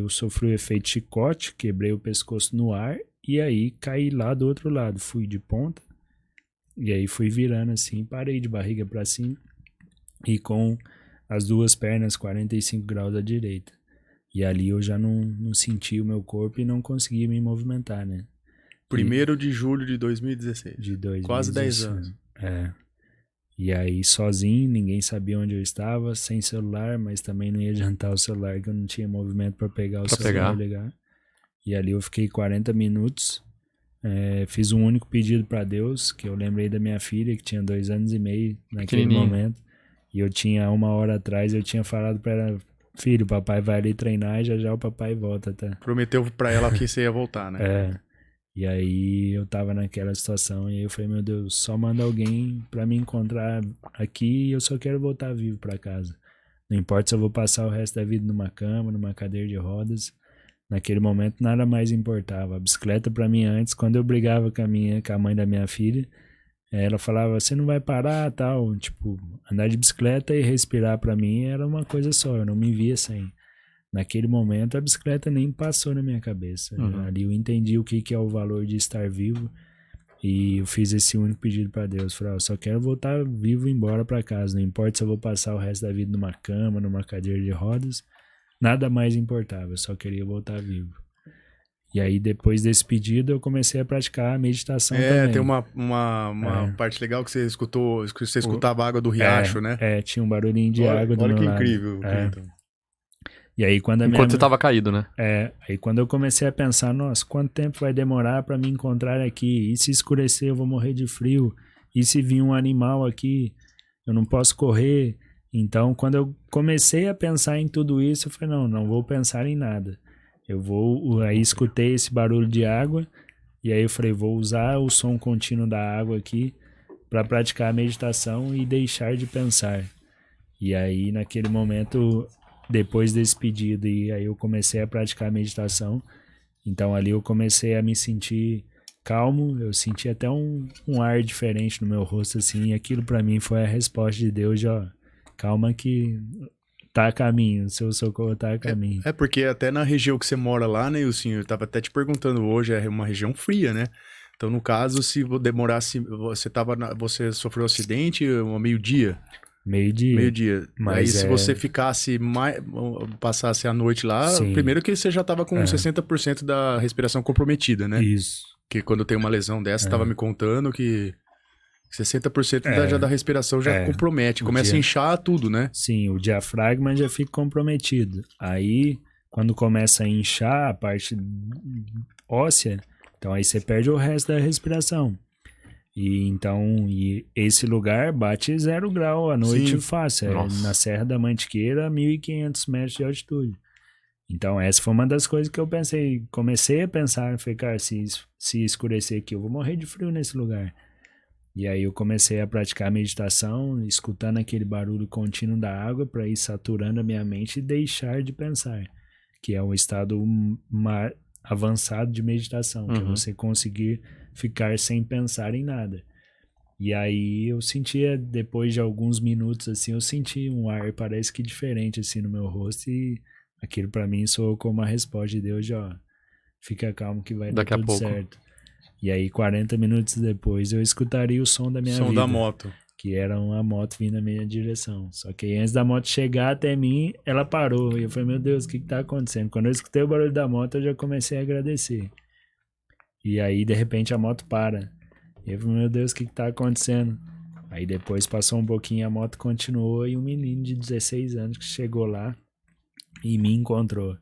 Eu sofri o efeito chicote, quebrei o pescoço no ar e aí caí lá do outro lado. Fui de ponta e aí fui virando assim, parei de barriga pra cima e com as duas pernas 45 graus à direita. E ali eu já não senti o meu corpo e não conseguia me movimentar, né? 1º de julho de 2016. De 2016. Quase 10 anos. É. E aí sozinho, ninguém sabia onde eu estava, sem celular, mas também não ia adiantar o celular, que eu não tinha movimento para pegar o celular e ligar. E ali eu fiquei 40 minutos, fiz um único pedido para Deus, que eu lembrei da minha filha, que tinha 2 anos e meio naquele momento. E eu tinha 1 hora atrás, eu tinha falado para ela, filho, o papai vai ali treinar e já o papai volta, tá? Prometeu para ela que você ia voltar, né? E aí eu tava naquela situação e aí eu falei, meu Deus, só manda alguém pra me encontrar aqui e eu só quero voltar vivo pra casa. Não importa se eu vou passar o resto da vida numa cama, numa cadeira de rodas. Naquele momento nada mais importava. A bicicleta pra mim antes, quando eu brigava com a mãe da minha filha, ela falava, você não vai parar, tal. Tipo, andar de bicicleta e respirar pra mim era uma coisa só, eu não me via sem. Naquele momento a bicicleta nem passou na minha cabeça. Ali eu entendi o que é o valor de estar vivo e eu fiz esse único pedido para Deus. Falei, eu só quero voltar vivo e embora para casa. Não importa se eu vou passar o resto da vida numa cama, numa cadeira de rodas. Nada mais importava, eu só queria voltar vivo. E aí depois desse pedido eu comecei a praticar a meditação também. Tem uma parte legal que você escutou, que você escutava a água do riacho, né? Tinha um barulhinho de água do meu lado. Olha que incrível, Clinton. E aí quando Enquanto você tava caído, né? Aí quando eu comecei a pensar, nossa, quanto tempo vai demorar pra me encontrar aqui? E se escurecer eu vou morrer de frio? E se vir um animal aqui, eu não posso correr? Então quando eu comecei a pensar em tudo isso, eu falei, não vou pensar em nada. Aí escutei esse barulho de água e aí eu falei, vou usar o som contínuo da água aqui pra praticar a meditação e deixar de pensar. E aí naquele momento, depois desse pedido, e aí eu comecei a praticar a meditação. Então ali eu comecei a me sentir calmo, eu senti até um ar diferente no meu rosto, assim, e aquilo pra mim foi a resposta de Deus de, ó, calma que tá a caminho, o seu socorro tá a caminho. Porque até na região que você mora lá, né, Ilcinho, eu tava até te perguntando hoje, é uma região fria, né? Então no caso, se demorasse, você sofreu um acidente ao meio-dia? Meio-dia. Aí se você ficasse passasse a noite lá, Sim. Primeiro que você já tava com 60% da respiração comprometida, né? Isso. Que quando tem uma lesão dessa, você tava me contando que 60% da respiração já compromete, começa a inchar tudo, né? Sim, o diafragma já fica comprometido. Aí, quando começa a inchar a parte óssea, então aí você perde o resto da respiração. E esse lugar bate 0 grau à noite. Sim. Fácil. Na Serra da Mantiqueira, 1.500 metros de altitude. Então essa foi uma das coisas que eu pensei. Comecei a pensar, falei, cara, se escurecer aqui, eu vou morrer de frio nesse lugar. E aí eu comecei a praticar a meditação, escutando aquele barulho contínuo da água para ir saturando a minha mente e deixar de pensar. Que é um estado avançado de meditação, que é você conseguir ficar sem pensar em nada. E aí eu sentia, depois de alguns minutos, assim, eu senti um ar, parece que diferente, assim, no meu rosto, e aquilo pra mim soou como uma resposta de Deus de, ó, fica calmo que vai dar tudo certo. E aí 40 minutos depois eu escutaria o som da minha vida. Som da moto. Que era uma moto vindo na minha direção. Só que aí, antes da moto chegar até mim, ela parou. E eu falei, meu Deus, o que tá acontecendo? Quando eu escutei o barulho da moto, eu já comecei a agradecer. E aí, de repente, a moto para. E eu falei, meu Deus, o que tá acontecendo? Aí depois passou um pouquinho, a moto continuou e um menino de 16 anos que chegou lá e me encontrou.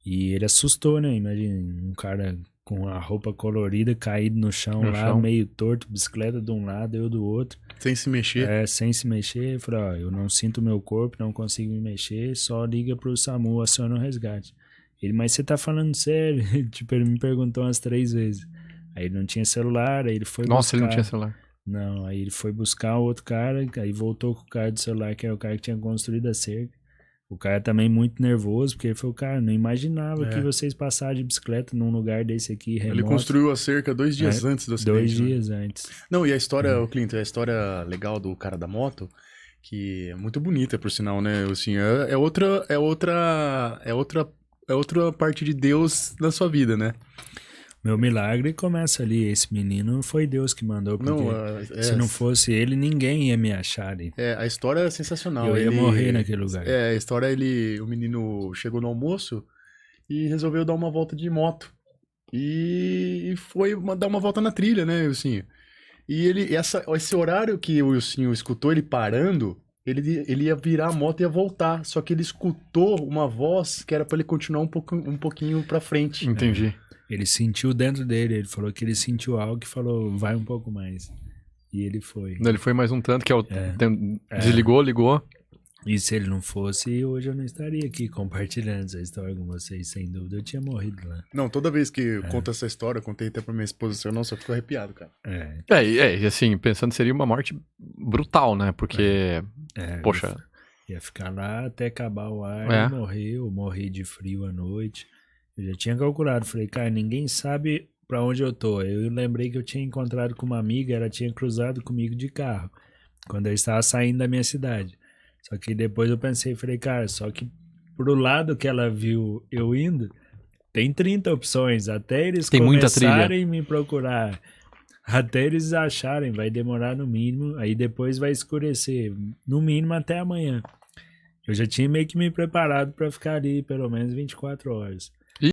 E ele assustou, né? Imagina, um cara com a roupa colorida caído no chão lá, meio torto, bicicleta de um lado, eu do outro. Sem se mexer? Sem se mexer. Eu falei, ó, eu não sinto o meu corpo, não consigo me mexer, só liga pro SAMU, aciona o resgate. Ele, mas você tá falando sério? Tipo, ele me perguntou umas 3 vezes. Aí ele não tinha celular, aí ele foi buscar... ele não tinha celular. Não, aí ele foi buscar o outro cara, aí voltou com o cara do celular, que era o cara que tinha construído a cerca. O cara também muito nervoso, porque ele falou, cara, não imaginava que vocês passaram de bicicleta num lugar desse aqui, remoto. Ele construiu a cerca 2 dias antes do acidente. 2 dias antes. Não, e a história, Clinton, a história legal do cara da moto, que é muito bonita, por sinal, né? Assim, é outra é outra parte de Deus na sua vida, né? Meu milagre começa ali. Esse menino foi Deus que mandou, porque se não fosse ele, ninguém ia me achar ali. A história é sensacional. Eu ia morrer naquele lugar. A história, o menino chegou no almoço e resolveu dar uma volta de moto. E foi dar uma volta na trilha, né, Wilsinho? E esse horário que o Wilsinho escutou ele parando, ele ia virar a moto e ia voltar. Só que ele escutou uma voz que era pra ele continuar um pouquinho pra frente. Entendi. Ele sentiu dentro dele, ele falou que ele sentiu algo que falou, vai um pouco mais. E ele foi. Ele foi mais um tanto que desligou, ligou. E se ele não fosse, hoje eu não estaria aqui compartilhando essa história com vocês, sem dúvida. Eu tinha morrido lá. Não, toda vez que eu conto essa história, eu contei até pra minha esposa, eu só fico arrepiado, cara. E assim, pensando, seria uma morte brutal, né? Porque, poxa... Ia ficar lá até acabar o ar e morrer. Eu morri de frio à noite. Eu já tinha calculado, falei, cara, ninguém sabe pra onde eu tô. Eu lembrei que eu tinha encontrado com uma amiga, ela tinha cruzado comigo de carro, quando eu estava saindo da minha cidade. Só que depois eu pensei, falei, cara, só que pro lado que ela viu eu indo, tem 30 opções, até eles começarem a me procurar, até eles acharem, vai demorar no mínimo, aí depois vai escurecer, no mínimo até amanhã. Eu já tinha meio que me preparado pra ficar ali pelo menos 24 horas.